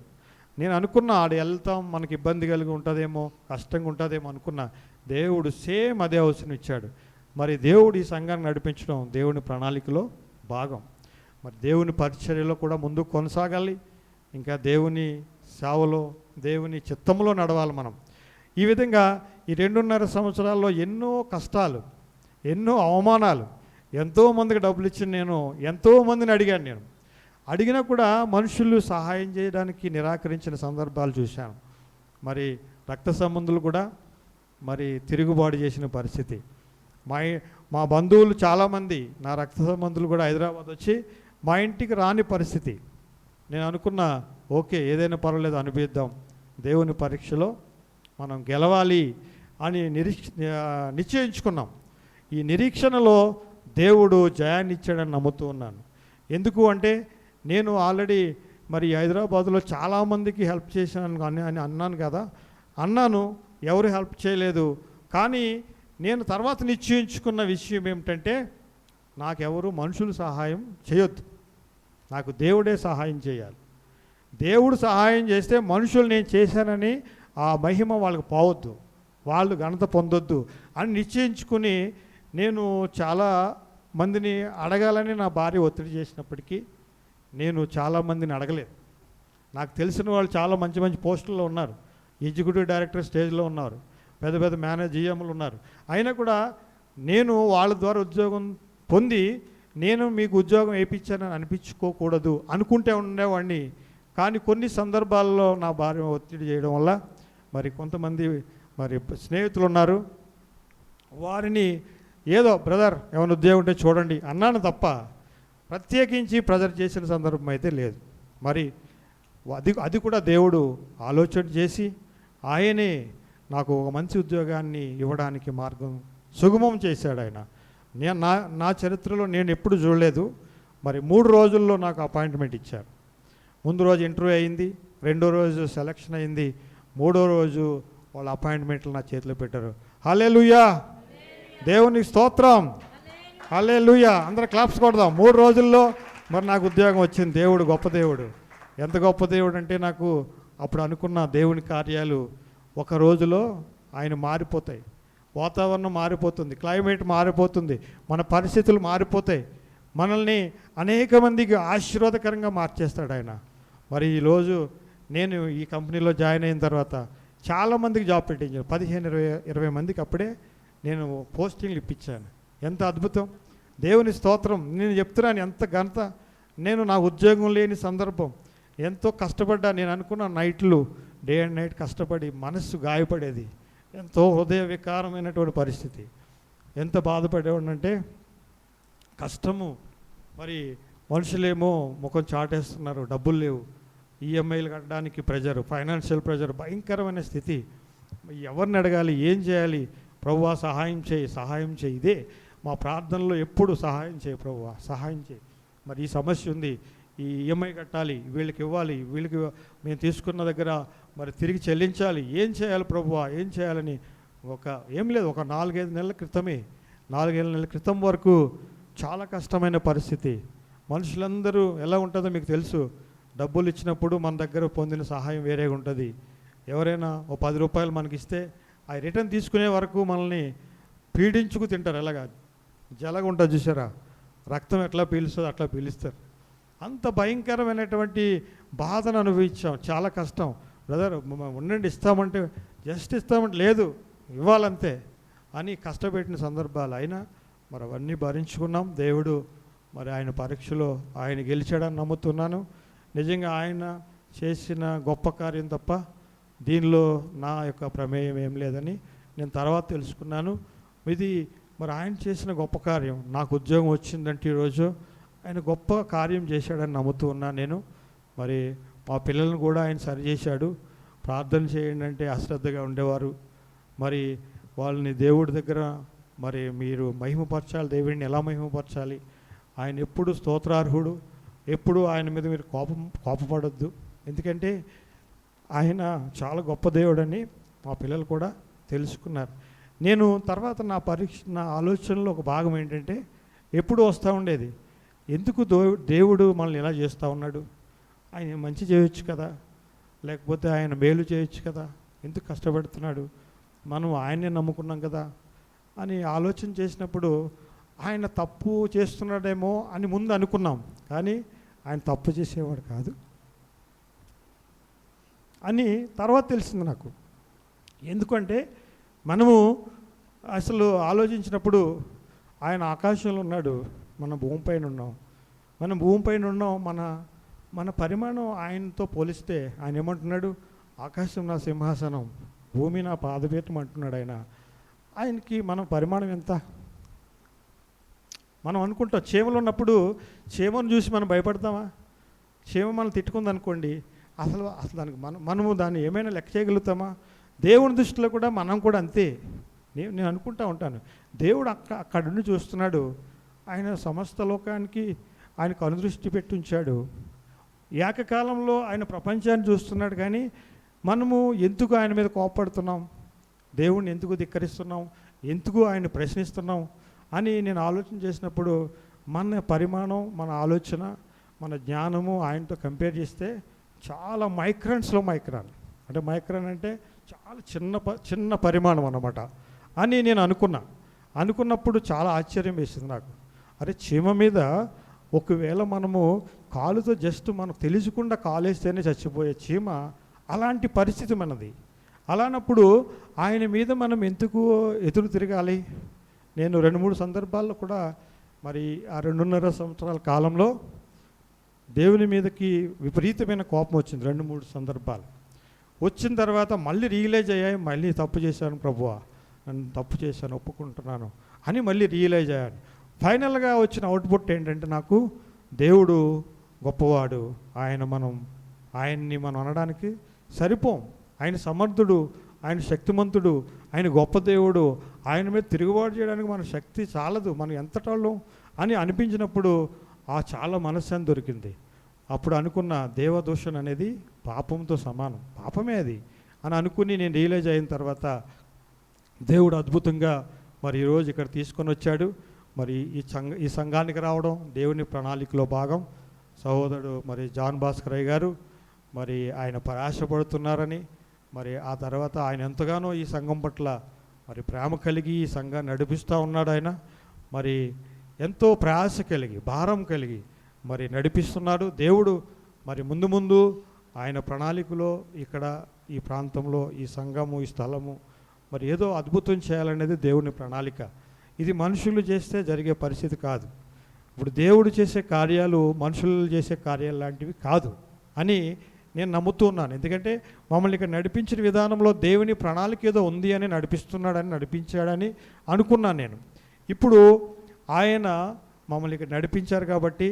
Speaker 2: నేను అనుకున్నా ఆడ వెళ్తాం మనకి ఇబ్బంది కలిగి ఉంటుందేమో, కష్టంగా ఉంటుందేమో అనుకున్నా. దేవుడు సేమ్ అదే అవసరం ఇచ్చాడు. మరి దేవుడు ఈ సంఘాన్ని నడిపించడం దేవుని ప్రణాళికలో భాగం. మరి దేవుని పరిచర్యలో కూడా ముందుకు కొనసాగాలి. ఇంకా దేవుని సేవలో, దేవుని చిత్తంలో నడవాలి మనం. ఈ విధంగా ఈ 2.5 సంవత్సరాల్లో ఎన్నో కష్టాలు, ఎన్నో అవమానాలు, ఎంతోమందికి డబ్బులు ఇచ్చి ఎంతోమందిని అడిగాను. అడిగినా కూడా మనుషులు సహాయం చేయడానికి నిరాకరించిన సందర్భాలు చూశాను. మరి రక్త సంబంధులు కూడా మరి తిరుగుబాటు చేసిన పరిస్థితి. మా బంధువులు చాలామంది, నా రక్త సంబంధులు కూడా హైదరాబాద్ వచ్చి మా ఇంటికి రాని పరిస్థితి. నేను అనుకున్నా, ఓకే ఏదైనా పర్వాలేదు అనిపిద్దాం, దేవుని పరీక్షలో మనం గెలవాలి అని నిశ్చయించుకున్నాం. ఈ నిరీక్షణలో దేవుడు జయాన్ని ఇచ్చాడని నమ్ముతూ ఉన్నాను. ఎందుకు అంటే నేను ఆల్రెడీ మరి హైదరాబాదులో చాలామందికి హెల్ప్ చేశాను అని అన్నాను కదా. ఎవరు హెల్ప్ చేయలేదు. కానీ నేను తర్వాత నిశ్చయించుకున్న విషయం ఏమిటంటే, నాకెవరు మనుషులు సహాయం చేయొద్దు, నాకు దేవుడే సహాయం చేయాలి. దేవుడు సహాయం చేస్తే మనుషులు నేను చేశానని ఆ మహిమ వాళ్ళకి పోవద్దు, వాళ్ళు ఘనత పొందొద్దు అని నిశ్చయించుకుని నేను చాలా మందిని అడగాలని నా భార్య ఒత్తిడి చేసినప్పటికీ నేను చాలామందిని అడగలేదు. నాకు తెలిసిన వాళ్ళు చాలా మంచి పోస్టుల్లో ఉన్నారు, ఎగ్జిక్యూటివ్ డైరెక్టర్ స్టేజ్లో ఉన్నారు, పెద్ద జీఎంలు ఉన్నారు. అయినా కూడా నేను వాళ్ళ ద్వారా ఉద్యోగం పొంది నేను మీకు ఉద్యోగం వేయించానని అనిపించుకోకూడదు అనుకుంటే ఉండేవాడిని. కానీ కొన్ని సందర్భాల్లో నా భార్య ఒత్తిడి చేయడం వల్ల మరి కొంతమంది మరి స్నేహితులు ఉన్నారు, వారిని ఏదో బ్రదర్ ఏమైనా ఉద్యోగం ఉంటే చూడండి అన్నాను తప్ప ప్రత్యేకించి ప్రెజర్ చేసిన సందర్భం అయితే లేదు. మరి అది కూడా దేవుడు ఆలోచన చేసి ఆయనే నాకు ఒక మంచి ఉద్యోగాన్ని ఇవ్వడానికి మార్గం సుగమం చేశాడు ఆయన. నా చరిత్రలో నేను ఎప్పుడు చూడలేదు. మరి 3 రోజుల్లో నాకు అపాయింట్మెంట్ ఇచ్చారు. ముందు రోజు ఇంటర్వ్యూ అయింది, 2వ రోజు సెలక్షన్ అయింది, 3వ రోజు వాళ్ళ అపాయింట్మెంట్లు నా చేతిలో పెట్టారు. హల్లెలూయా, దేవునికి స్తోత్రం, హల్లెలూయా. అందరూ క్లాప్స్ కొడదాం. 3 రోజుల్లో మరి నాకు ఉద్యోగం వచ్చింది. దేవుడు గొప్ప దేవుడు. ఎంత గొప్ప దేవుడు అంటే నాకు అప్పుడు అనుకున్న దేవుని కార్యాలు ఒక రోజులో ఆయన మారిపోతాయి. వాతావరణం మారిపోతుంది, క్లైమేట్ మారిపోతుంది, మన పరిస్థితులు మారిపోతాయి, మనల్ని అనేక మందికి ఆశీర్వాదకరంగా మార్చేస్తాడు ఆయన. మరి ఈరోజు నేను ఈ కంపెనీలో జాయిన్ అయిన తర్వాత చాలామందికి జాబ్ పెట్టించాను. 15-20 మందికి అప్పుడే నేను పోస్టింగ్లు ఇప్పించాను. ఎంత అద్భుతం! దేవుని స్తోత్రం. నేను చెప్తున్నాను ఎంత ఘనత. నేను నా ఉద్యోగం లేని సందర్భం, ఎంతో కష్టపడ్డా. నేను అనుకున్న నైట్లు డే అండ్ నైట్ కష్టపడి మనస్సు గాయపడేది, ఎంతో హృదయ వికారమైనటువంటి పరిస్థితి. ఎంత బాధపడేవాడినంటే కష్టము. మరి మనుషులేమో ముఖం చాటేస్తున్నారు, డబ్బులు లేవు, ఈఎంఐలు కట్టడానికి ప్రెజర్, ఫైనాన్షియల్ ప్రెజర్, భయంకరమైన స్థితి. ఎవరిని అడగాలి, ఏం చేయాలి? ప్రభువా సహాయం చేయి, సహాయం చేయి. ఇదే మా ప్రార్థనలో ఎప్పుడు, సహాయం చేయి ప్రభువా, సహాయం చేయి. మరి ఈ సమస్య ఉంది, ఈ ఈఎంఐ కట్టాలి, వీళ్ళకి ఇవ్వాలి, వీళ్ళకి మేము తీసుకున్న దగ్గర మరి తిరిగి చెల్లించాలి, ఏం చేయాలి ప్రభువా, ఏం చేయాలని ఏం లేదు, ఒక 4-5 నెలల క్రితమే, 4-5 నెలల క్రితం వరకు చాలా కష్టమైన పరిస్థితి. మనుషులందరూ ఎలా ఉంటుందో మీకు తెలుసు. డబ్బులు ఇచ్చినప్పుడు మన దగ్గర పొందిన సహాయం వేరేగా ఉంటుంది. ఎవరైనా ఓ 10 రూపాయలు మనకి ఇస్తే ఆ రిటర్న్ తీసుకునే వరకు మనల్ని పీడించుకు తింటారు. ఎలాగా జలగా ఉంటుంది చూసారా, రక్తం ఎట్లా పీలుస్తుందో అట్లా పీలుస్తారు. అంత భయంకరమైనటువంటి బాధను అనుభవించాం, చాలా కష్టం. బ్రదర్ ఉండండి, ఇస్తామంటే జస్ట్ ఇస్తామంటే లేదు, ఇవ్వాలంతే అని కష్టపెట్టిన సందర్భాలు. అయినా మరి అవన్నీ భరించుకున్నాం. దేవుడు మరి ఆయన పరీక్షలో ఆయన గెలిచాడని నమ్ముతున్నాను. నిజంగా ఆయన చేసిన గొప్ప కార్యం తప్ప దీనిలో నా యొక్క ప్రమేయం ఏం లేదని నేను తర్వాత తెలుసుకున్నాను. ఇది మరి ఆయన చేసిన గొప్ప కార్యం. నాకు ఉద్యోగం వచ్చిందంటే ఈరోజు ఆయన గొప్ప కార్యం చేశాడని నమ్ముతూ ఉన్నాను నేను. మరి మా పిల్లలను కూడా ఆయన సరిచేశాడు. ప్రార్థన చేయండి అంటే అశ్రద్ధగా ఉండేవారు. మరి వాళ్ళని దేవుడి దగ్గర మరి మీరు మహిమపరచాలి, దేవుడిని ఎలా మహిమపరచాలి? ఆయన ఎప్పుడు స్తోత్రార్హుడు, ఎప్పుడు ఆయన మీద మీరు కోపపడొద్దు. ఎందుకంటే ఆయన చాలా గొప్ప దేవుడని మా పిల్లలు కూడా తెలుసుకున్నారు. నేను తర్వాత నా ఆలోచనలో ఒక భాగం ఏంటంటే ఎప్పుడు వస్తూ ఉండేది, ఎందుకు దేవుడు మనల్ని ఎలా చేస్తూ ఉన్నాడు? ఆయన మంచి చేయొచ్చు కదా, లేకపోతే ఆయన మేలు చేయొచ్చు కదా, ఎందుకు కష్టపడుతున్నాడు? మనం ఆయన్నే నమ్ముకున్నాం కదా అని ఆలోచన చేసినప్పుడు ఆయన తప్పు చేస్తున్నాడేమో అని ముందు అనుకున్నాం. కానీ ఆయన తప్పు చేసేవాడు కాదు అని తర్వాత తెలిసింది నాకు. ఎందుకంటే మనము అసలు ఆలోచించినప్పుడు ఆయన ఆకాశంలో ఉన్నాడు, మన భూమిపైన ఉన్నాం. మనం భూమిపైన ఉన్నాం. మన పరిమాణం ఆయనతో పోలిస్తే ఆయన ఏమంటున్నాడు? ఆకాశం నా సింహాసనం, భూమి నా పాదపీఠం అంటున్నాడు ఆయన. ఆయనకి మన పరిమాణం ఎంత? మనం అనుకుంటాం చీమలు ఉన్నప్పుడు చీమను చూసి మనం భయపడతామా? చీమ మనం తిట్టుకుంది అనుకోండి, అసలు దానికి మనము దాన్ని ఏమైనా లెక్క చేయగలుగుతామా? దేవుని దృష్టిలో కూడా మనం కూడా అంతే. నేను అనుకుంటా ఉంటాను, దేవుడు అక్కడుండి చూస్తున్నాడు. ఆయన సమస్త లోకానికి ఆయన కనుదృష్టి పెట్టి ఉంచాడు. ఏకకాలంలో ఆయన ప్రపంచాన్ని చూస్తున్నాడు. కానీ మనము ఎందుకు ఆయన మీద కోపపడుతున్నాం? దేవుణ్ణి ఎందుకు ధిక్కరిస్తున్నాం? ఎందుకు ఆయన ప్రశ్నిస్తున్నాం అని నేను ఆలోచన చేసినప్పుడు మన పరిమాణం, మన ఆలోచన, మన జ్ఞానము ఆయనతో కంపేర్ చేస్తే చాలా మైక్రాన్స్లో మైక్రాన్. అంటే మైక్రాన్ అంటే చాలా చిన్న పరిమాణం అన్నమాట అని నేను అనుకున్నప్పుడు చాలా ఆశ్చర్యం వేసింది నాకు. అరే, చీమ మీద ఒకవేళ మనము కాలుతో జస్ట్ మనకు తెలియకుండా కాలేస్తేనే చచ్చిపోయే చీమ, అలాంటి పరిస్థితి మనది. అలానప్పుడు ఆయన మీద మనం ఎందుకు ఎదురు తిరగాలి? నేను 2-3 సందర్భాల్లో కూడా మరి ఆ 2.5 సంవత్సరాల కాలంలో దేవుని మీదకి విపరీతమైన కోపం వచ్చింది. 2-3 సందర్భాలు వచ్చిన తర్వాత మళ్ళీ రియలైజ్ అయ్యాయి, మళ్ళీ తప్పు చేశాను ప్రభువా, నన్ను తప్పు చేశాను, ఒప్పుకుంటున్నాను అని మళ్ళీ రియలైజ్ అయ్యాను. ఫైనల్గా వచ్చిన అవుట్పుట్ ఏంటంటే నాకు దేవుడు గొప్పవాడు, ఆయన్ని మనం అనడానికి సరిపోం. ఆయన సమర్థుడు, ఆయన శక్తిమంతుడు, ఆయన గొప్ప దేవుడు. ఆయన మీద తిరుగుబాటు చేయడానికి మన శక్తి చాలదు, మనం ఎంతటాళ్ళం అని అనిపించినప్పుడు చాలా మనశ్శాంతి దొరికింది. అప్పుడు అనుకున్న దేవదూషణ అనేది పాపంతో సమానం, పాపమే అది అని అనుకుని నేను రియలైజ్ అయిన తర్వాత దేవుడు అద్భుతంగా మరి ఈరోజు ఇక్కడ తీసుకొని వచ్చాడు. మరి ఈ సంఘానికి రావడం దేవుని ప్రణాళికలో భాగం. సహోదరుడు మరి జాన్ భాస్కరయ్య గారు మరి ఆయన ప్రయాసపడుతున్నారని, మరి ఆ తర్వాత ఆయన ఎంతగానో ఈ సంఘం పట్ల మరి ప్రేమ కలిగి ఈ సంఘాన్ని నడిపిస్తూ ఉన్నాడు. ఆయన మరి ఎంతో ప్రయాస కలిగి, భారం కలిగి మరి నడిపిస్తున్నాడు. దేవుడు మరి ముందు ఆయన ప్రణాళికలో ఇక్కడ ఈ ప్రాంతంలో ఈ సంఘము, ఈ స్థలము మరి ఏదో అద్భుతం చేయాలనేది దేవుని ప్రణాళిక. ఇది మనుషులు చేస్తే జరిగే పరిస్థితి కాదు. ఇప్పుడు దేవుడు చేసే కార్యాలు మనుషులు చేసే కార్యాలు లాంటివి కాదు అని నేను నమ్ముతున్నాను. ఎందుకంటే మమ్మల్ని ఇక్కడ నడిపించిన విధానంలో దేవుని ప్రణాళిక ఏదో ఉంది అని నడిపించాడని అనుకున్నాను నేను. ఇప్పుడు ఆయన మమ్మల్ని ఇక్కడ నడిపించారు కాబట్టి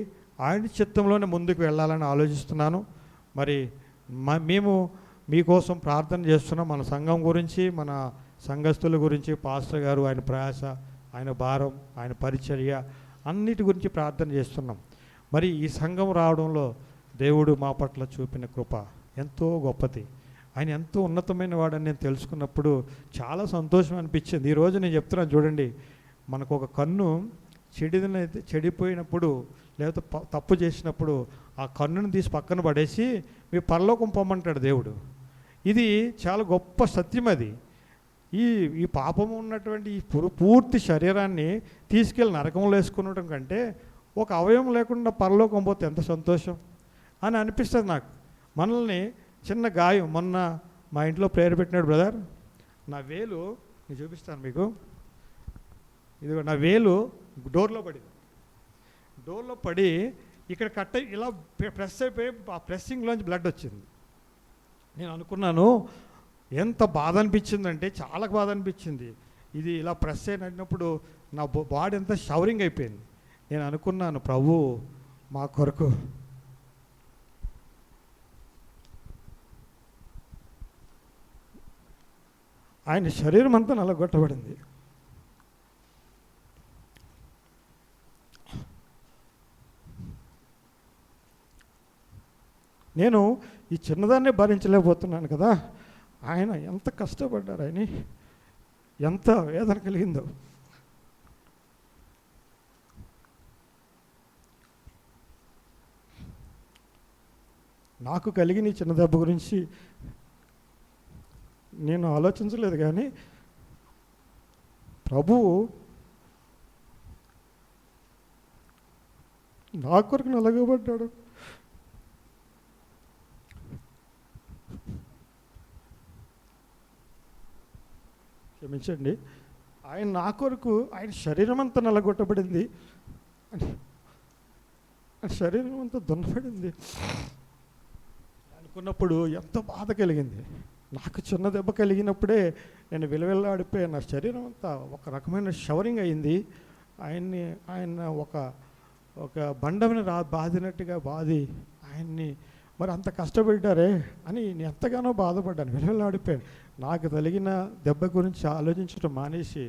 Speaker 2: ఆయన చిత్తంలోనే ముందుకు వెళ్ళాలని ఆలోచిస్తున్నాను. మరి మేము మీకోసం ప్రార్థన చేస్తున్నాం, మన సంఘం గురించి, మన సంఘస్థుల గురించి, పాస్టర్ గారు ఆయన ప్రయాస, ఆయన భారం, ఆయన పరిచర్య అన్నిటి గురించి ప్రార్థన చేస్తున్నాం. మరి ఈ సంఘం రావడంలో దేవుడు మా పట్ల చూపిన కృప ఎంతో గొప్పది. ఆయన ఎంతో ఉన్నతమైన వాడని నేను తెలుసుకున్నప్పుడు చాలా సంతోషం అనిపించింది. ఈరోజు నేను చెప్తున్నాను చూడండి, మనకు ఒక కన్ను చెడిపోయినప్పుడు లేకపోతే తప్పు చేసినప్పుడు ఆ కన్నును తీసి పక్కన పడేసి మీ పరలోకం పొమ్మంటాడు దేవుడు. ఇది చాలా గొప్ప సత్యం. అది ఈ పాపము ఉన్నటువంటి ఈ పూర్తి శరీరాన్ని తీసుకెళ్ళి నరకంలో వేసుకునడం కంటే ఒక అవయవం లేకుండా పరలోకం పోతే ఎంత సంతోషం అని అనిపిస్తుంది నాకు. మనల్ని చిన్న గాయం, మొన్న మా ఇంట్లో ప్రేయర్ పెట్టినాడు బ్రదర్, నా వేలు నేను చూపిస్తాను మీకు, ఇదిగో నా వేలు డోర్లో పడి ఇక్కడ కట్ట ఇలా ప్రెస్ అయిపోయి ఆ ప్రెస్సింగ్లోంచి బ్లడ్ వచ్చింది. నేను అనుకున్నాను ఎంత బాధ అనిపించిందంటే చాలా బాధ అనిపించింది. ఇది ఇలా ప్రెస్ అయినప్పుడు నా బాడీ అంతా షవరింగ్ అయిపోయింది. నేను అనుకున్నాను ప్రభు మా కొరకు ఆయన శరీరం అంతా నలగొట్టబడింది. నేను ఈ చిన్నదాన్నే భరించలేకపోతున్నాను కదా, ఆయన ఎంత కష్టపడ్డారు, ఆయన ఎంత వేదన కలిగిందో. నాకు కలిగిన ఈ చిన్న దెబ్బ గురించి నేను ఆలోచించలేదు, కానీ ప్రభువు నా కొరకు నలగబడ్డాడు. క్షమించండి, ఆయన నా కొరకు ఆయన శరీరం అంతా నలగొట్టబడింది, శరీరం అంతా దున్నబడింది అనుకున్నప్పుడు ఎంత బాధ కలిగింది. నాకు చిన్న దెబ్బ కలిగినప్పుడే నేను విలవిల్లాడిపోయి నా శరీరం అంతా ఒక రకమైన షవరింగ్ అయింది. ఆయన ఒక బండమిని బాదినట్టుగా బాది ఆయన్ని మరి అంత కష్టపెట్టారే అని నేను ఎంతగానో బాధపడ్డాను, విలవిల్లాడిపోయాను. నాకు తగిలిన దెబ్బ గురించి ఆలోచించడం మానేసి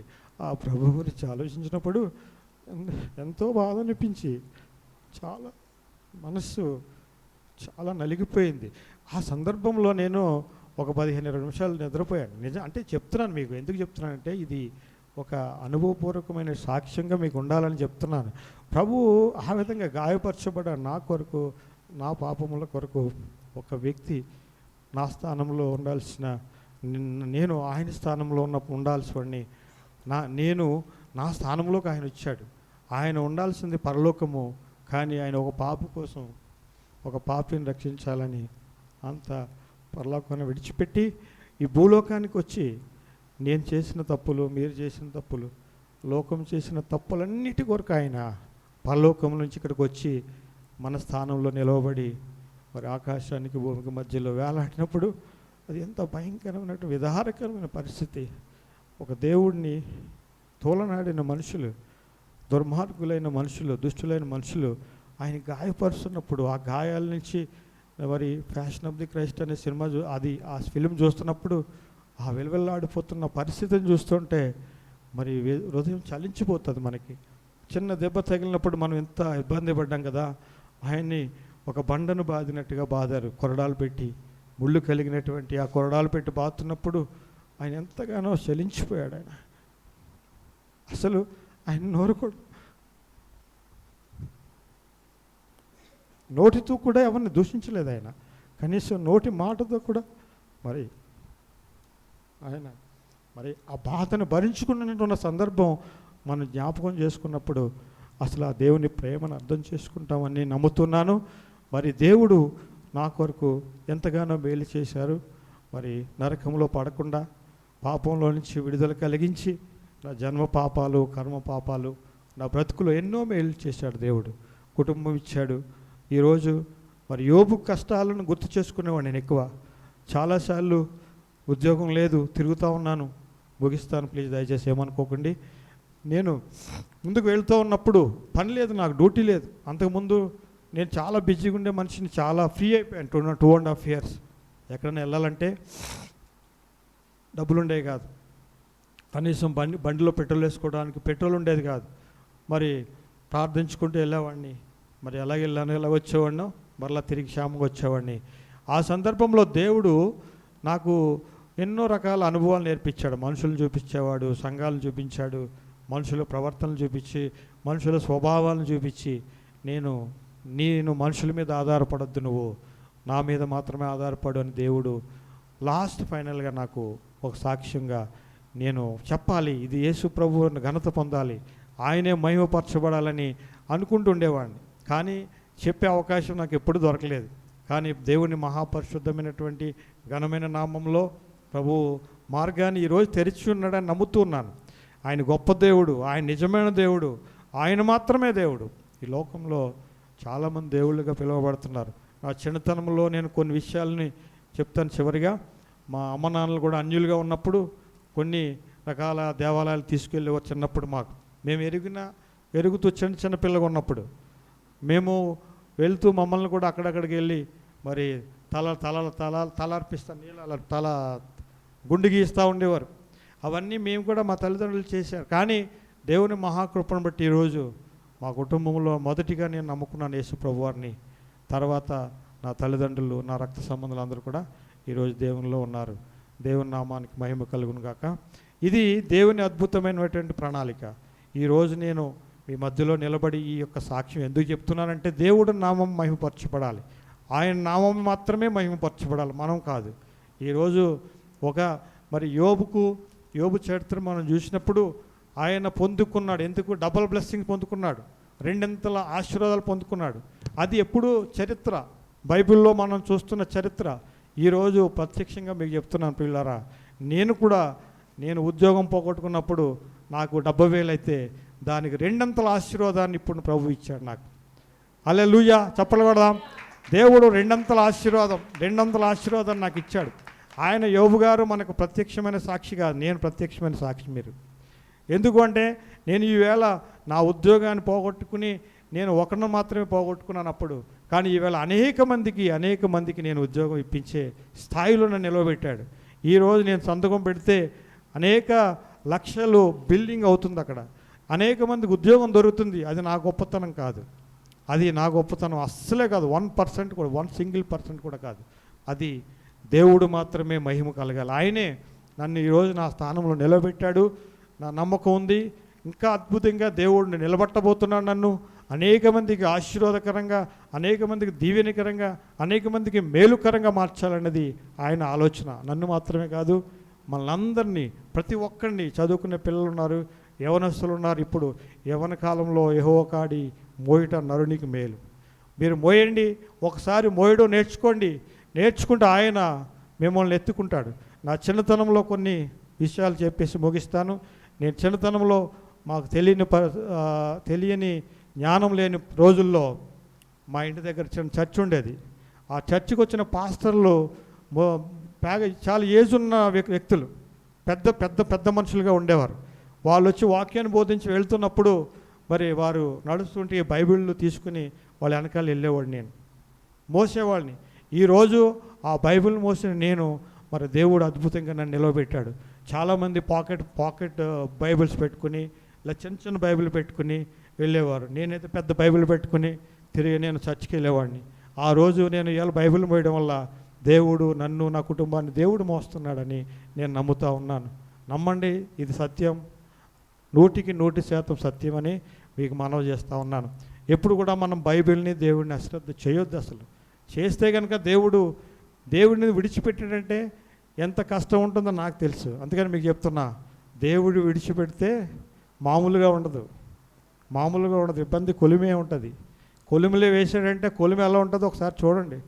Speaker 2: ఆ ప్రభు గురించి ఆలోచించినప్పుడు ఎంతో బాధ అనిపించి చాలా మనస్సు చాలా నలిగిపోయింది. ఆ సందర్భంలో నేను ఒక 15-20 నిమిషాలు నిద్రపోయాను. నిజం అంటే చెప్తున్నాను మీకు, ఎందుకు చెప్తున్నానంటే ఇది ఒక అనుభవపూర్వకమైన సాక్ష్యంగా మీకు ఉండాలని చెప్తున్నాను. ప్రభువు ఆ విధంగా గాయపరచబడ నా కొరకు, నా పాపముల కొరకు ఒక వ్యక్తి నా స్థానంలో ఉండాల్సిన, నేను ఆయన స్థానంలో ఉండాల్సి నేను నా స్థానంలోకి ఆయన వచ్చాడు. ఆయన ఉండాల్సింది పరలోకము, కానీ ఆయన ఒక పాప కోసం, ఒక పాపిని రక్షించాలని అంత పరలోకాన్ని విడిచిపెట్టి ఈ భూలోకానికి వచ్చి నేను చేసిన తప్పులు, మీరు చేసిన తప్పులు, లోకం చేసిన తప్పులన్నిటి కొరకు ఆయన పరలోకం నుంచి ఇక్కడికి వచ్చి మన స్థానంలో నిలవబడి మరి ఆకాశానికి భూమికి మధ్యలో వేలాడినప్పుడు అది ఎంత భయంకరమైన విధారకరమైన పరిస్థితి. ఒక దేవుడిని తోలనాడిన మనుషులు, దుర్మార్గులైన మనుషులు, దుష్టులైన మనుషులు ఆయన గాయపరుస్తున్నప్పుడు ఆ గాయాల నుంచి మరి ఫ్యాషన్ ఆఫ్ ది క్రైస్ట్ అనే సినిమా ఆ ఫిలిం చూస్తున్నప్పుడు ఆ వెలువెల్లాడిపోతున్న పరిస్థితిని చూస్తుంటే మరి హృదయం చలించిపోతుంది. మనకి చిన్న దెబ్బ తగిలినప్పుడు మనం ఎంత ఇబ్బంది పడ్డాం కదా, ఆయన్ని ఒక బండను బాదినట్టుగా బాదారు, కొరడాలు పెట్టి, ముళ్ళు కలిగినటువంటి ఆ కొరడాలు పెట్టి బాతున్నప్పుడు ఆయన ఎంతగానో చలించిపోయాడు. ఆయన అసలు ఆయన నోటితో కూడా ఎవరిని దూషించలేదు ఆయన, కనీసం నోటి మాటతో కూడా మరి ఆయన మరి ఆ బాధను భరించుకున్నటువంటి సందర్భం మనం జ్ఞాపకం చేసుకున్నప్పుడు అసలు ఆ దేవుని ప్రేమను అర్థం చేసుకుంటామని నమ్ముతున్నాను. మరి దేవుడు నా కొరకు ఎంతగానో మేలు చేశారు. మరి నరకంలో పడకుండా పాపంలో నుంచి విడుదల కలిగించి నా జన్మ పాపాలు, కర్మ పాపాలు, నా బ్రతుకులో ఎన్నో మేలు చేశాడు దేవుడు. కుటుంబం ఇచ్చాడు. ఈరోజు మరి యోబు కష్టాలను గుర్తు చేసుకునేవాడు నేను ఎక్కువ. చాలాసార్లు ఉద్యోగం లేదు, తిరుగుతూ ఉన్నాను. ముగిస్తాను ప్లీజ్, దయచేసి ఏమనుకోకండి. నేను ముందుకు వెళ్తూ ఉన్నప్పుడు పని లేదు, నాకు డ్యూటీ లేదు. అంతకుముందు నేను చాలా బిజీగా ఉండే మనిషిని, చాలా ఫ్రీ అయిపోయాను. 2.5 years ఎక్కడైనా వెళ్ళాలంటే డబ్బులు ఉండేవి కాదు. కనీసం బండిలో పెట్రోల్ వేసుకోవడానికి పెట్రోల్ ఉండేది కాదు. మరి ప్రార్థించుకుంటూ వెళ్ళేవాడిని. మరి ఎలాగ వెళ్ళాను, ఎలా వచ్చేవాడినో మరలా తిరిగి క్షేమంగా వచ్చేవాడిని. ఆ సందర్భంలో దేవుడు నాకు ఎన్నో రకాల అనుభవాలు నేర్పించాడు. మనుషులు చూపించేవాడు, సంఘాలను చూపించాడు, మనుషుల ప్రవర్తనలు చూపించి, మనుషుల స్వభావాలను చూపించి, నేను మనుషుల మీద ఆధారపడద్దు, నువ్వు నా మీద మాత్రమే ఆధారపడు అని దేవుడు లాస్ట్ ఫైనల్గా నాకు ఒక సాక్ష్యంగా నేను చెప్పాలి, ఇది యేసు ప్రభువుని ఘనత పొందాలి, ఆయనే మహిమపరచబడాలని అనుకుంటూ ఉండేవాడిని. కానీ చెప్పే అవకాశం నాకు ఎప్పుడు దొరకలేదు. కానీ దేవుని మహాపరిశుద్ధమైనటువంటి ఘనమైన నామంలో ప్రభు మార్గాన్ని ఈరోజు తెరిచి ఉన్నాడని నమ్ముతూ ఉన్నాను. ఆయన గొప్ప దేవుడు, ఆయన నిజమైన దేవుడు, ఆయన మాత్రమే దేవుడు. ఈ లోకంలో చాలామంది దేవుళ్ళుగా పిలువబడుతున్నారు. నా చిన్నతనంలో నేను కొన్ని విషయాలని చెప్తాను. చివరిగా మా అమ్మ నాన్నలు కూడా అన్యులుగా ఉన్నప్పుడు కొన్ని రకాల దేవాలయాలు తీసుకెళ్ళేవారు. చిన్నప్పుడు మేము ఎరుగుతూ చిన్న పిల్లగా ఉన్నప్పుడు మేము వెళ్తూ మమ్మల్ని కూడా అక్కడక్కడికి వెళ్ళి మరి తలార్పిస్తాను, నీళ్ళు తల గుండు గీస్తూ ఉండేవారు. అవన్నీ మేము కూడా మా తల్లిదండ్రులు చేశారు. కానీ దేవుని మహాకృపను బట్టి ఈరోజు మా కుటుంబంలో మొదటిగా నేను నమ్ముకున్నాను యేసు ప్రభువారిని. తర్వాత నా తల్లిదండ్రులు, నా రక్త సంబంధులు అందరూ కూడా ఈరోజు దేవునిలో ఉన్నారు. దేవుని నామానికి మహిమ కలుగును గాక. ఇది దేవుని అద్భుతమైనటువంటి ప్రణాళిక. ఈరోజు నేను మీ మధ్యలో నిలబడి ఈ యొక్క సాక్ష్యం ఎందుకు చెప్తున్నానంటే, దేవుడు నామం మహిమపరచబడాలి, ఆయన నామం మాత్రమే మహిమపరచబడాలి, మనం కాదు. ఈరోజు మరి యోబు చరిత్ర మనం చూసినప్పుడు ఆయన పొందుకున్నాడు. ఎందుకు? డబుల్ బ్లెస్సింగ్ పొందుకున్నాడు, 2 ఆశీర్వాదాలు పొందుకున్నాడు. అది ఎప్పుడు చరిత్ర, బైబిల్లో మనం చూస్తున్న చరిత్ర. ఈరోజు ప్రత్యక్షంగా మీకు చెప్తున్నాను పిల్లారా, నేను ఉద్యోగం పోగొట్టుకున్నప్పుడు నాకు 70,000 అయితే దానికి 2 ఆశీర్వాదాన్ని ఇప్పుడు ప్రభు ఇచ్చాడు నాకు. హల్లెలూయా, చప్పట్లు కొడదాం. దేవుడు 2 ఆశీర్వాదాన్ని నాకు ఇచ్చాడు. ఆయన యోబు గారు మనకు ప్రత్యక్షమైన సాక్షి కాదు, నేను ప్రత్యక్షమైన సాక్షి. మీరు ఎందుకు అంటే, నేను ఈవేళ నా ఉద్యోగాన్ని పోగొట్టుకుని నేను ఒకరిని మాత్రమే పోగొట్టుకున్నాను అప్పుడు. కానీ ఈవేళ అనేక మందికి నేను ఉద్యోగం ఇప్పించే స్థాయిలో నన్ను నిలవబెట్టాడు. ఈరోజు నేను సంతకం పెడితే అనేక లక్షలు బిల్డింగ్ అవుతుంది, అక్కడ అనేక మందికి ఉద్యోగం దొరుకుతుంది. అది నా గొప్పతనం కాదు, అది నా గొప్పతనం అస్సలే కాదు. 1% కూడా, 1% కూడా కాదు. అది దేవుడు మాత్రమే మహిమ కలగాలి. ఆయనే నన్ను ఈరోజు నా స్థానంలో నిలబెట్టాడు. నా నమ్మకం ఉంది, ఇంకా అద్భుతంగా దేవుడిని నిలబెట్టబోతున్నాడు. నన్ను అనేక మందికి ఆశీర్వాదకరంగా, అనేక మందికి దీవెనకరంగా, అనేక మందికి మేలుకరంగా మార్చాలన్నది ఆయన ఆలోచన. నన్ను మాత్రమే కాదు, మనందరినీ, ప్రతి ఒక్కరిని. చదువుకునే పిల్లలు ఉన్నారు, యవనస్తులు ఉన్నారు. ఇప్పుడు యవన కాలంలో యెహోవా కాడి మోయట నరునికి మేలు. మీరు మోయండి, ఒకసారి మోయడం నేర్చుకుంటే ఆయన మిమ్మల్ని ఎత్తుకుంటాడు. నా చిన్నతనంలో కొన్ని విషయాలు చెప్పేసి ముగిస్తాను. నేను చిన్నతనంలో మాకు తెలియని జ్ఞానం లేని రోజుల్లో మా ఇంటి దగ్గర చిన్న చర్చ్ ఉండేది. ఆ చర్చికి వచ్చిన పాస్టర్లు చాలా ఏజ్ ఉన్న వ్యక్తులు, పెద్ద మనుషులుగా ఉండేవారు. వాళ్ళు వచ్చి వాక్యాన్ని బోధించి వెళ్తున్నప్పుడు మరి వారు నడుస్తుంటే బైబిళ్ళు తీసుకుని వాళ్ళ వెనకాల వెళ్ళేవాడు, నేను మోసేవాడిని. ఈరోజు ఆ బైబిల్ మోసిన నేను మరి దేవుడు అద్భుతంగా నన్ను నిలవబెట్టాడు. చాలామంది పాకెట్ బైబిల్స్ పెట్టుకుని, ఇలా చిన్న బైబిల్ పెట్టుకుని వెళ్ళేవారు. నేనైతే పెద్ద బైబిల్ పెట్టుకుని తిరిగి నేను చర్చికి వెళ్ళేవాడిని. ఆ రోజు నేను ఇలా బైబిల్ మోయడం వల్ల దేవుడు నన్ను, నా కుటుంబాన్ని దేవుడు మోస్తున్నాడని నేను నమ్ముతూ ఉన్నాను. నమ్మండి, ఇది సత్యం, 100% సత్యం అని మీకు మనవి చేస్తూ ఉన్నాను. ఎప్పుడు కూడా మనం బైబిల్ని, దేవుడిని అశ్రద్ధ చేయొద్దు. అసలు చేస్తే కనుక దేవుడిని విడిచిపెట్టాడంటే ఎంత కష్టం ఉంటుందో నాకు తెలుసు. అందుకని మీకు చెప్తున్నా, దేవుడు విడిచిపెడితే మామూలుగా ఉండదు, ఇబ్బంది కొలిమే ఉంటుంది. కొలిమిలో వేసాడంటే కొలిమి ఎలా ఉంటుందో ఒకసారి చూడండి.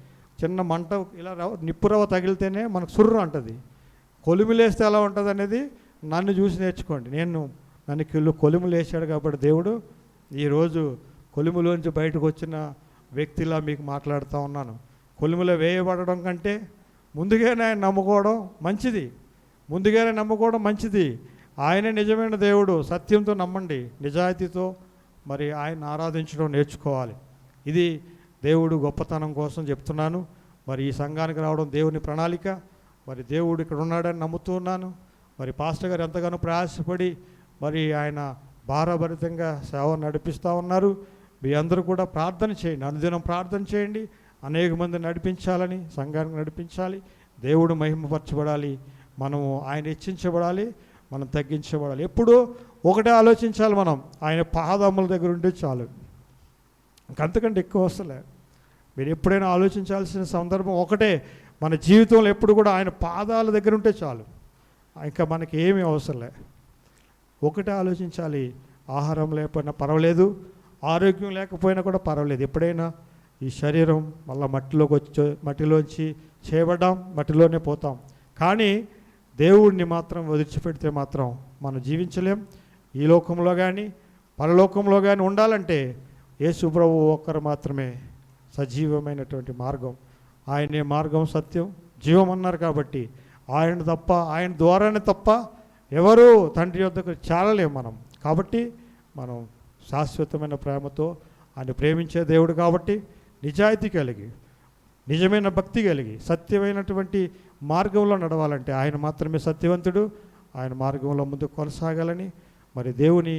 Speaker 2: చిన్న మంట ఇలా నిప్పురవ తగిలితేనే మనకు సుర్రు అంటుంది. కొలిమిలేస్తే ఎలా ఉంటుంది అనేది నన్ను చూసి నేర్చుకోండి. నేను నన్ను కొలుములు వేశాడు కాబట్టి దేవుడు ఈరోజు కొలుములోంచి బయటకు వచ్చిన వ్యక్తిలా మీకు మాట్లాడుతూ ఉన్నాను. కొలుములో వేయబడడం కంటే ముందుగానే ఆయన నమ్ముకోవడం మంచిది. ముందుగానే నమ్ముకోవడం మంచిది. ఆయనే నిజమైన దేవుడు. సత్యంతో నమ్మండి, నిజాయితీతో మరి ఆయన ఆరాధించడం నేర్చుకోవాలి. ఇది దేవుడు గొప్పతనం కోసం చెప్తున్నాను. మరి ఈ సంఘానికి రావడం దేవుని ప్రణాళిక. మరి దేవుడు ఇక్కడ ఉన్నాడని నమ్ముతూ ఉన్నాను. మరి పాస్టర్ గారు ఎంతగానో ప్రయాసపడి మరి ఆయన భారభరితంగా సేవ నడిపిస్తూ ఉన్నారు. మీ అందరూ కూడా ప్రార్థన చేయండి, అనుదినం ప్రార్థన చేయండి. అనేక మంది నడిపించాలని, సంఘానికి నడిపించాలి. దేవుడు మహిమపరచబడాలి, మనము ఆయన హెచ్చించబడాలి, మనం తగ్గించబడాలి. ఎప్పుడూ ఒకటే ఆలోచించాలి, మనం ఆయన పాదముల దగ్గర ఉంటే చాలు, ఇంకంతకంటే ఎక్కువ వస్తలే. మీరు ఎప్పుడైనా ఆలోచించాల్సిన సందర్భం ఒకటే, మన జీవితంలో ఎప్పుడు కూడా ఆయన పాదాల దగ్గర ఉంటే చాలు, ఇంకా మనకి ఏమీ అవసరంలే. ఒకటే ఆలోచించాలి. ఆహారం లేకపోయినా పర్వాలేదు, ఆరోగ్యం లేకపోయినా కూడా పర్వాలేదు. ఎప్పుడైనా ఈ శరీరం మళ్ళీ మట్టిలోంచి చేయబడ్డాం, మట్టిలోనే పోతాం. కానీ దేవుడిని మాత్రం వదిలిచిపెడితే మాత్రం మనం జీవించలేం. ఈ లోకంలో కానీ పరలోకంలో కానీ ఉండాలంటే యేసు ప్రభువు ఒక్కరు మాత్రమే సజీవమైనటువంటి మార్గం. ఆయనే మార్గం, సత్యం, జీవం అన్నారు. కాబట్టి ఆయన తప్ప, ఆయన ద్వారానే తప్ప ఎవరు తండ్రి యొద్దకు చేరలేం మనం. కాబట్టి మనం శాశ్వతమైన ప్రేమతో ఆయన ప్రేమించే దేవుడు కాబట్టి నిజాయితీ కలిగి, నిజమైన భక్తి కలిగి, సత్యమైనటువంటి మార్గంలో నడవాలంటే ఆయన మాత్రమే సత్యవంతుడు. ఆయన మార్గంలో ముందుకు కొనసాగాలని మరి దేవుని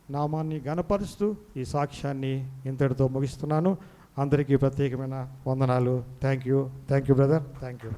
Speaker 2: నామాన్ని ఘనపరుస్తూ ఈ సాక్ష్యాన్ని ఇంతటితో ముగిస్తున్నాను. అందరికీ ప్రత్యేకమైన వందనాలు. Thank you brother. Thank you.